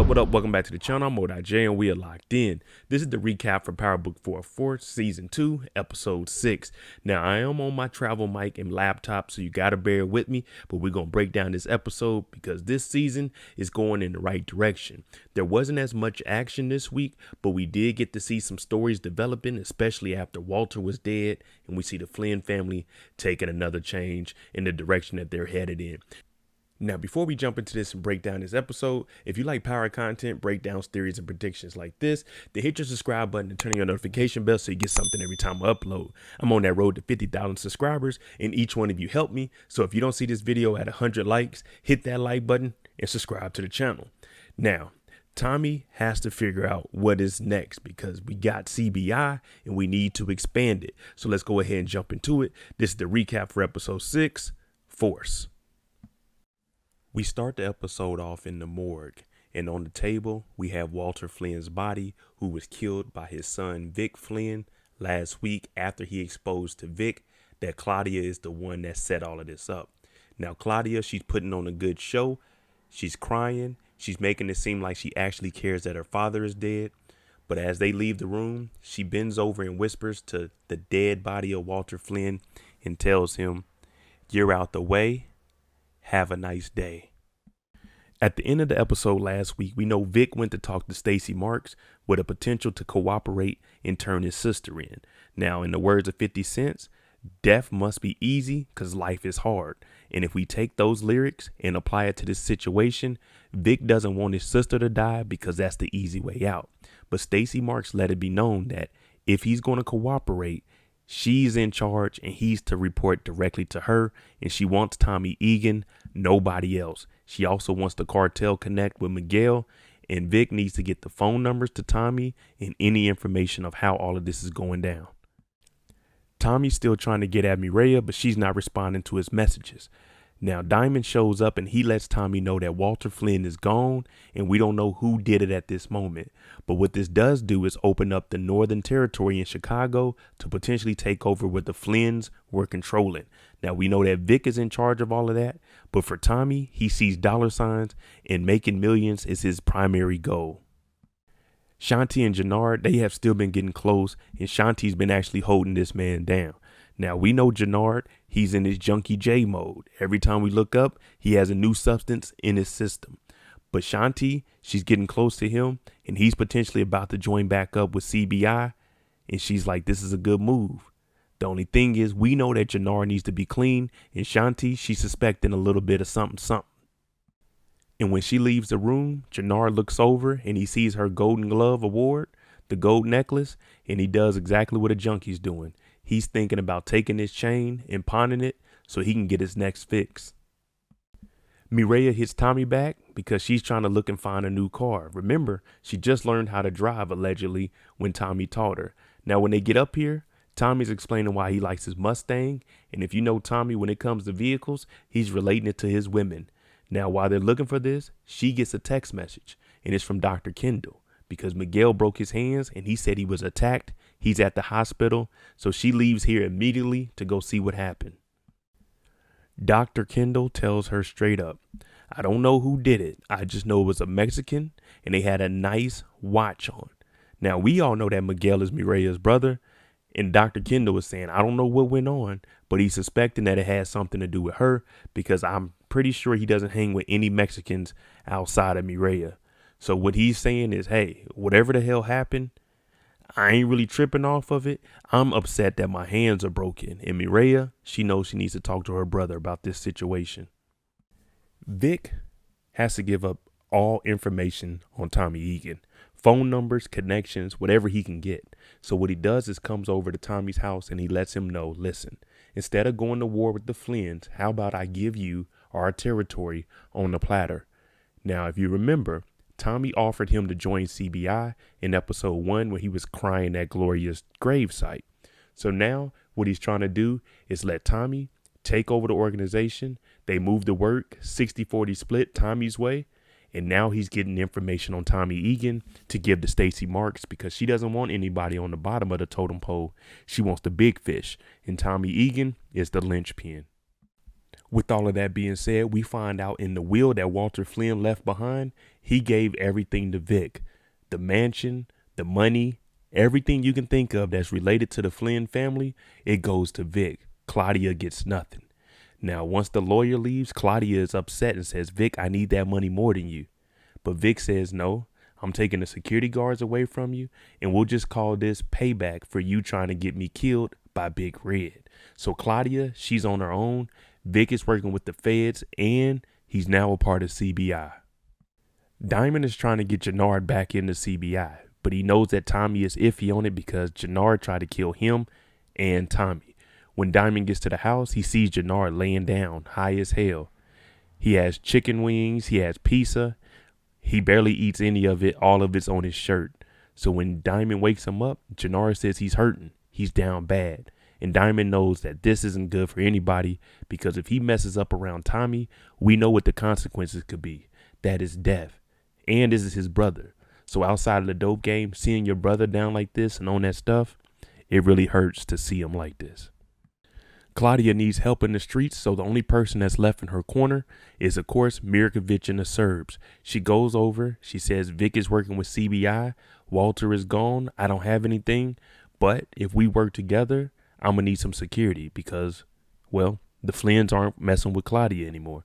What up? Welcome back to the channel. I'm Mo.J and we are locked in. This is the recap for Power Book 4 Season 2, Episode 6. Now, I am on my travel mic and laptop, so you gotta bear with me, but we're gonna break down this episode because this season is going in the right direction. There wasn't as much action this week, but we did get to see some stories developing, especially after Walter was dead, and we see the Flynn family taking another change in the direction that they're headed in. Now, before we jump into this and break down this episode, if you like power content, breakdowns, theories, and predictions like this, then hit your subscribe button and turn on your notification bell so you get something every time I upload. I'm on that road to 50,000 subscribers, and each one of you help me. So if you don't see this video at 100 likes, hit that like button and subscribe to the channel. Now, Tommy has to figure out what is next because we got CBI and we need to expand it. So let's go ahead and jump into it. This is the recap for episode 6, Force. We start the episode off in the morgue, and on the table, we have Walter Flynn's body, who was killed by his son, Vic Flynn, last week after he exposed to Vic that Claudia is the one that set all of this up. Now, Claudia, she's putting on a good show. She's crying. She's making it seem like she actually cares that her father is dead. But as they leave the room, she bends over and whispers to the dead body of Walter Flynn and tells him, "You're out the way. Have a nice day." At the end of the episode last week, we know Vic went to talk to Stacy Marks with a potential to cooperate and turn his sister in. Now, in the words of 50 Cent, death must be easy because life is hard. And if we take those lyrics and apply it to this situation, Vic doesn't want his sister to die because that's the easy way out. But Stacy Marks let it be known that if he's going to cooperate, she's in charge and he's to report directly to her, and she wants Tommy Egan, nobody else. She also wants the cartel connect with McDowell, and Vic needs to get the phone numbers to Tommy and any information of how all of this is going down. Tommy's still trying to get at Miriam, but she's not responding to his messages. Now, Diamond shows up and he lets Tommy know that Walter Flynn is gone and we don't know who did it at this moment. But what this does do is open up the Northern Territory in Chicago to potentially take over what the Flynns were controlling. Now, we know that Vic is in charge of all of that, but for Tommy, he sees dollar signs and making millions is his primary goal. Shanti and Jenard, they have still been getting close, and Shanti's been actually holding this man down. Now, we know Jenard, he's in his Junkie J mode. Every time we look up, he has a new substance in his system. But Shanti, she's getting close to him, and he's potentially about to join back up with CBI, and she's like, this is a good move. The only thing is, we know that Jenard needs to be clean, and Shanti, she's suspecting a little bit of something. And when she leaves the room, Jenard looks over, and he sees her Golden Glove award, the gold necklace, and he does exactly what a junkie's doing. He's thinking about taking his chain and pawning it so he can get his next fix. Miriam hits Tommy back because she's trying to look and find a new car. Remember, she just learned how to drive allegedly when Tommy taught her. Now, when they get up here, Tommy's explaining why he likes his Mustang. And if you know Tommy, when it comes to vehicles, he's relating it to his women. Now, while they're looking for this, she gets a text message, and it's from Dr. Kendall. Because McDowell broke his hands and he said he was attacked. He's at the hospital. So she leaves here immediately to go see what happened. Dr. Kendall tells her straight up, "I don't know who did it. I just know it was a Mexican and they had a nice watch on." Now, we all know that McDowell is Miriam's brother. And Dr. Kendall was saying, I don't know what went on, but he's suspecting that it has something to do with her because I'm pretty sure he doesn't hang with any Mexicans outside of Miriam. So what he's saying is, hey, whatever the hell happened, I ain't really tripping off of it. I'm upset that my hands are broken. And Miriam, she knows she needs to talk to her brother about this situation. Vic has to give up all information on Tommy Egan. Phone numbers, connections, whatever he can get. So what he does is comes over to Tommy's house and he lets him know, listen, instead of going to war with the Flynns, how about I give you our territory on the platter? Now, if you remember, Tommy offered him to join CBI in episode 1 when he was crying at Gloria's gravesite. So now what he's trying to do is let Tommy take over the organization. They move the work 60-40 split Tommy's way. And now he's getting information on Tommy Egan to give to Stacy Marks because she doesn't want anybody on the bottom of the totem pole. She wants the big fish. And Tommy Egan is the linchpin. With all of that being said, we find out in the will that Walter Flynn left behind, he gave everything to Vic. The mansion, the money, everything you can think of that's related to the Flynn family, it goes to Vic. Claudia gets nothing. Now, once the lawyer leaves, Claudia is upset and says, Vic, I need that money more than you. But Vic says, no, I'm taking the security guards away from you, and we'll just call this payback for you trying to get me killed by Big Red. So Claudia, she's on her own. Vic is working with the feds, and he's now a part of CBI. Diamond is trying to get Jenard back into CBI, but he knows that Tommy is iffy on it because Jenard tried to kill him and Tommy. When Diamond gets to the house, he sees Jenard laying down, high as hell. He has chicken wings, he has pizza. He barely eats any of it, all of it's on his shirt. So when Diamond wakes him up, Jenard says he's hurting, he's down bad. And Diamond knows that this isn't good for anybody because if he messes up around Tommy, we know what the consequences could be. That is death. And this is his brother. So outside of the dope game, seeing your brother down like this and on that stuff, it really hurts to see him like this. Claudia needs help in the streets, so the only person that's left in her corner is, of course, Miriam and the Serbs. She goes over, she says Vic is working with CBI, Walter is gone, I don't have anything, but if we work together, I'm going to need some security because, well, the Flynns aren't messing with Claudia anymore.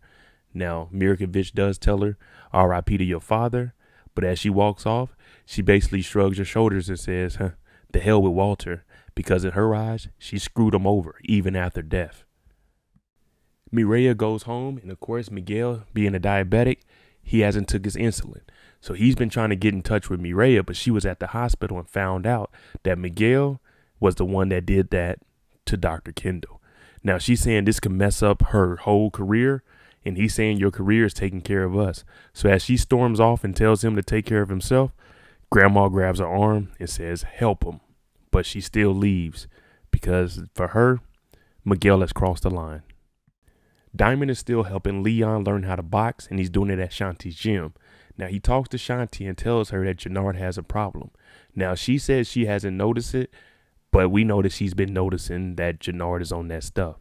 Now, Miriam does tell her, R.I.P. to your father, but as she walks off, she basically shrugs her shoulders and says, the hell with Walter, because in her eyes, she screwed him over even after death. Miriam goes home, and of course, McDowell, being a diabetic, he hasn't took his insulin. So he's been trying to get in touch with Miriam, but she was at the hospital and found out that McDowell was the one that did that to Dr. Kendall. Now, she's saying this could mess up her whole career, and he's saying your career is taking care of us. So as she storms off and tells him to take care of himself, Grandma grabs her arm and says, help him. But she still leaves because for her, Miguel has crossed the line. Diamond is still helping Leon learn how to box, and he's doing it at Shanti's gym. Now, he talks to Shanti and tells her that Jenard has a problem. Now, she says she hasn't noticed it, but we know that she's been noticing that Jenard is on that stuff.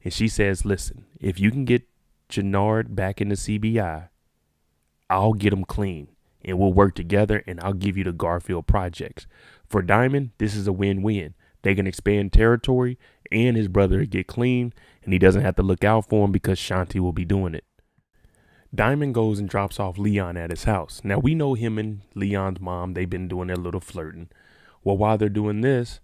And she says, listen, if you can get Jenard back into CBI, I'll get him clean and we'll work together and I'll give you the Garfield projects. For Diamond, this is a win-win. They can expand territory and his brother will get clean and he doesn't have to look out for him because Shanti will be doing it. Diamond goes and drops off Leon at his house. Now we know him and Leon's mom, they've been doing their little flirting. Well, while they're doing this,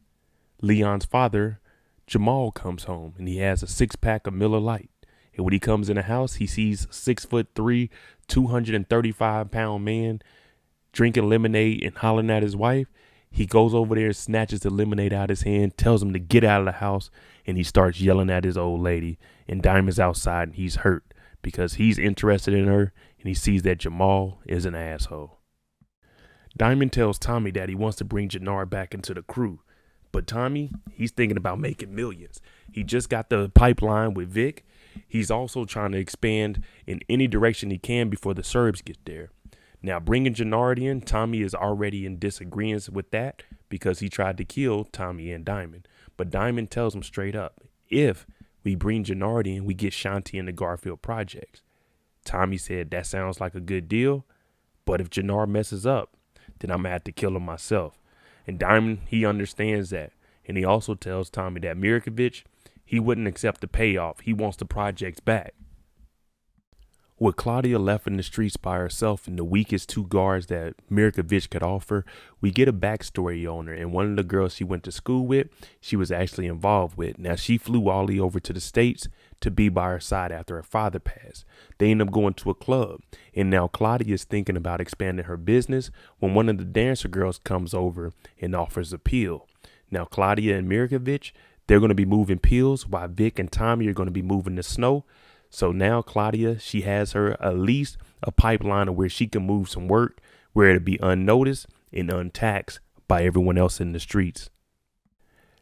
Leon's father, Jamal, comes home and he has a 6-pack of Miller Lite. And when he comes in the house, he sees a 6'3", 235-pound man drinking lemonade and hollering at his wife. He goes over there, snatches the lemonade out of his hand, tells him to get out of the house, and he starts yelling at his old lady. And Diamond's outside and he's hurt because he's interested in her and he sees that Jamal is an asshole. Diamond tells Tommy that he wants to bring Jenard back into the crew. But Tommy, he's thinking about making millions. He just got the pipeline with Vic. He's also trying to expand in any direction he can before the Serbs get there. Now, bringing Jenard in, Tommy is already in disagreement with that because he tried to kill Tommy and Diamond. But Diamond tells him straight up, if we bring Jenard in, we get Shanti in the Garfield projects. Tommy said, that sounds like a good deal, but if Jenard messes up, then I'm going to have to kill him myself. And Diamond, he understands that. And he also tells Tommy that Mirkovic, he wouldn't accept the payoff. He wants the projects back. With Claudia left in the streets by herself and the weakest 2 guards that Mirkovic could offer, we get a backstory on her. And one of the girls she went to school with, she was actually involved with. Now, she flew Ollie over to the States to be by her side after her father passed. They end up going to a club. And now Claudia is thinking about expanding her business when one of the dancer girls comes over and offers a pill. Now, Claudia and Mirkovic, they're going to be moving pills while Vic and Tommy are going to be moving the snow. So now Claudia, she has her at least a pipeline of where she can move some work where it'll be unnoticed and untaxed by everyone else in the streets.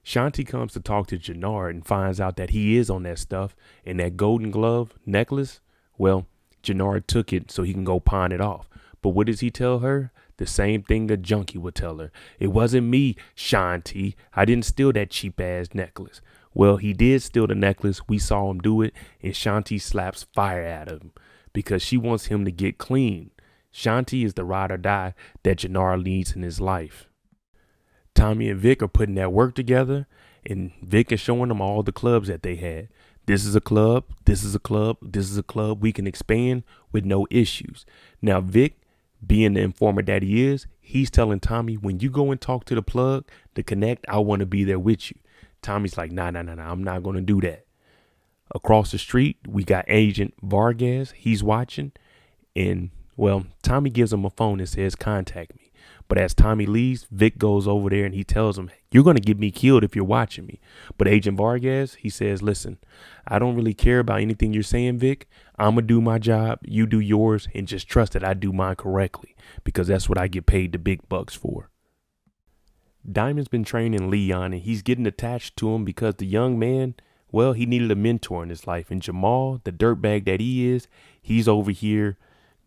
Shanti comes to talk to Jenard and finds out that he is on that stuff and that golden glove necklace. Well, Jenard took it so he can go pawn it off. But what does he tell her? The same thing a junkie would tell her. It wasn't me, Shanti. I didn't steal that cheap ass necklace. Well, he did steal the necklace. We saw him do it, and Shanti slaps fire at him because she wants him to get clean. Shanti is the ride or die that Jenard needs in his life. Tommy and Vic are putting that work together, and Vic is showing them all the clubs that they had. This is a club, this is a club, this is a club we can expand with no issues. Now, Vic, being the informer that he is, he's telling Tommy, when you go and talk to the plug, the connect, I want to be there with you. Tommy's like, nah, I'm not going to do that. Across the street, we got Agent Vargas. He's watching. And, well, Tommy gives him a phone and says, contact me. But as Tommy leaves, Vic goes over there and he tells him, you're going to get me killed if you're watching me. But Agent Vargas, he says, listen, I don't really care about anything you're saying, Vic. I'm going to do my job. You do yours, and just trust that I do mine correctly, because that's what I get paid the big bucks for. Diamond's been training Leon, and he's getting attached to him because the young man, well, he needed a mentor in his life. And Jamal, the dirtbag that he is, he's over here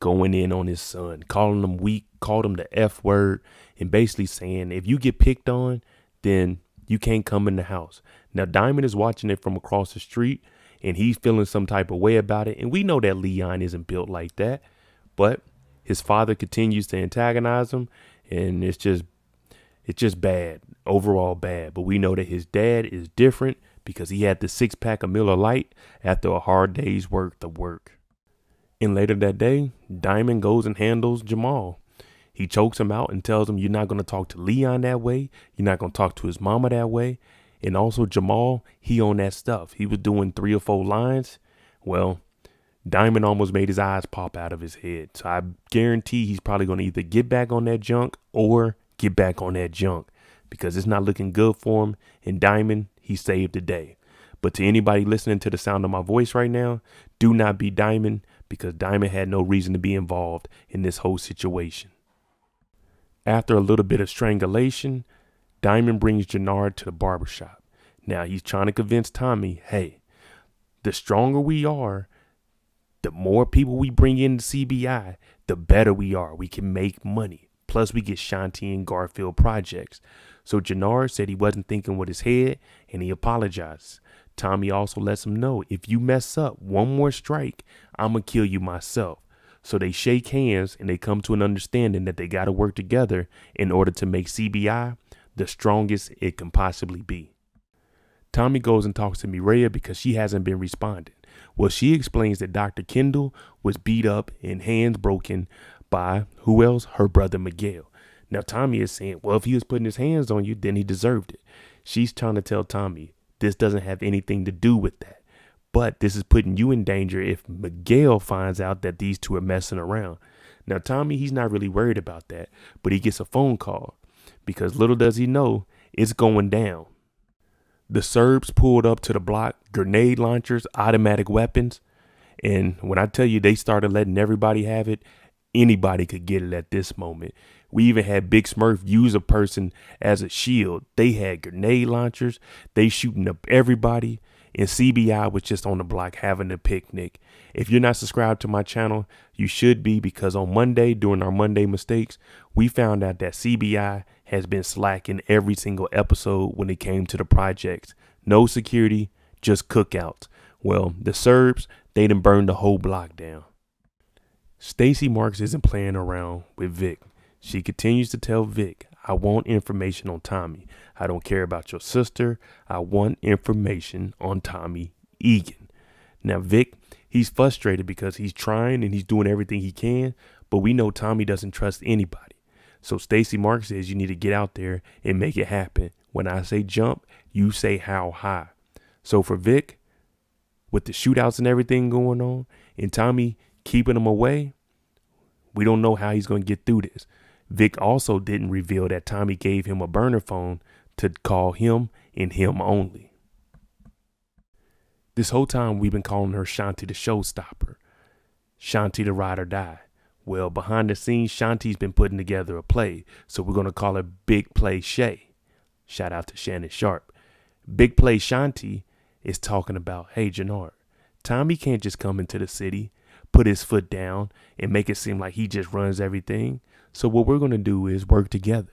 going in on his son, calling him weak, called him the F word, and basically saying, if you get picked on, then you can't come in the house. Now, Diamond is watching it from across the street, and he's feeling some type of way about it. And we know that Leon isn't built like that, but his father continues to antagonize him, and it's just bad, overall bad. But we know that his dad is different because he had the 6-pack of Miller Lite after a hard day's worth of work. And later that day, Diamond goes and handles Jamal. He chokes him out and tells him, you're not going to talk to Leon that way. You're not going to talk to his mama that way. And also Jamal, he on that stuff. He was doing 3 or 4 lines. Well, Diamond almost made his eyes pop out of his head. So I guarantee he's probably going to either get back on that junk or get back on that junk, because it's not looking good for him. And Diamond, he saved the day. But to anybody listening to the sound of my voice right now, do not be Diamond, because Diamond had no reason to be involved in this whole situation. After a little bit of strangulation, Diamond brings Jenard to the barbershop. Now he's trying to convince Tommy, hey, the stronger we are, the more people we bring into CBI, the better we are. We can make money. Plus, we get Shanti and Garfield projects. So Jenard said he wasn't thinking with his head, and he apologized. Tommy also lets him know, if you mess up one more strike, I'm going to kill you myself. So they shake hands, and they come to an understanding that they got to work together in order to make CBI the strongest it can possibly be. Tommy goes and talks to Miriam because she hasn't been responding. Well, she explains that Dr. Kendall was beat up and hands broken by, who else? Her brother McDowell. Now, Tommy is saying, well, if he was putting his hands on you, then he deserved it. She's trying to tell Tommy, this doesn't have anything to do with that. But this is putting you in danger if McDowell finds out that these two are messing around. Now, Tommy, he's not really worried about that, but he gets a phone call because little does he know, it's going down. The Serbs pulled up to the block, grenade launchers, automatic weapons. And when I tell you they started letting everybody have it, anybody could get it at this moment. We even had Big Smurf use a person as a shield. They had grenade launchers. They shooting up everybody. And CBI was just on the block having a picnic. If you're not subscribed to my channel, you should be, because on Monday, during our Monday mistakes, we found out that CBI has been slacking every single episode when it came to the projects. No security, just cookouts. Well, the Serbs, they done burned the whole block down. Stacy Marks isn't playing around with Vic. She continues to tell Vic, I want information on Tommy. I don't care about your sister. I want information on Tommy Egan. Now, Vic, he's frustrated because he's trying and he's doing everything he can, but we know Tommy doesn't trust anybody. So Stacy Marks says you need to get out there and make it happen. When I say jump, you say how high. So for Vic, with the shootouts and everything going on, and Tommy keeping him away, we don't know how he's going to get through this. Vic also didn't reveal that Tommy gave him a burner phone to call him and him only. This whole time we've been calling her Shanti the showstopper, Shanti the ride or die. Well, behind the scenes, Shanti's been putting together a play, so we're going to call her Big Play Shay. Shout out to Shannon Sharp. Big Play Shanti is talking about, hey, Jenard, Tommy can't just come into the city, put his foot down, and make it seem like he just runs everything. So what we're going to do is work together.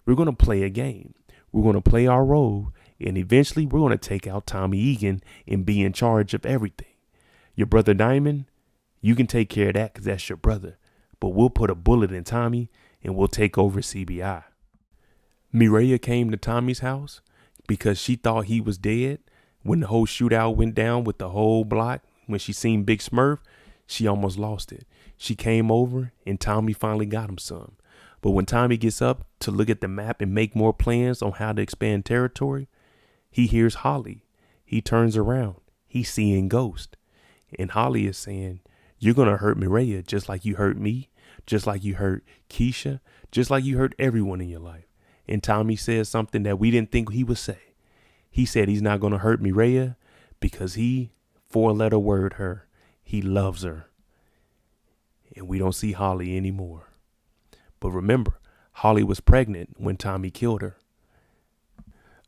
We're going to play a game. We're going to play our role, And eventually we're going to take out Tommy Egan and be in charge of everything. Your brother Diamond, you can take care of that because that's your brother. But we'll put a bullet in Tommy and we'll take over CBI. Miriam came to Tommy's house because she thought he was dead. When the whole shootout went down with the whole block, when she seen Big Smurf, she almost lost it. She came over and Tommy finally got him some. But when Tommy gets up to look at the map and make more plans on how to expand territory, he hears Holly. He turns around. He's seeing Ghost. And Holly is saying, you're going to hurt Miriam just like you hurt me, just like you hurt Keisha, just like you hurt everyone in your life. And Tommy says something that we didn't think he would say. He said he's not going to hurt Miriam because he, 4-letter word her, he loves her. And we don't see Holly anymore. But remember, Holly was pregnant when Tommy killed her.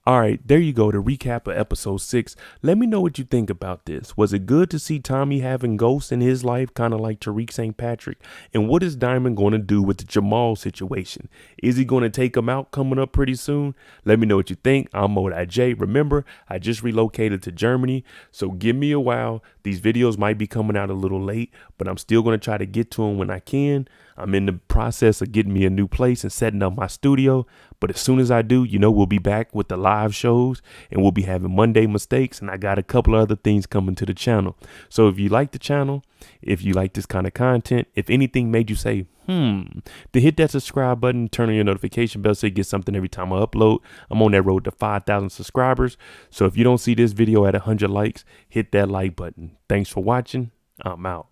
All right, there you go, the recap of episode 6. Let me know what you think about this. Was it good to see Tommy having ghosts in his life, kind of like Tariq St. Patrick? And what is Diamond going to do with the Jamal situation? Is he going to take him out coming up pretty soon? Let me know what you think. I'm MoDIJ. Remember, I just relocated to Germany, so give me a while. These videos might be coming out a little late, but I'm still going to try to get to them when I can. I'm in the process of getting me a new place and setting up my studio. But as soon as I do, we'll be back with the live shows and we'll be having Monday mistakes. And I got a couple of other things coming to the channel. So if you like the channel, if you like this kind of content, if anything made you say, then hit that subscribe button, turn on your notification bell so you get something every time I upload. I'm on that road to 5,000 subscribers. So if you don't see this video at 100 likes, hit that like button. Thanks for watching. I'm out.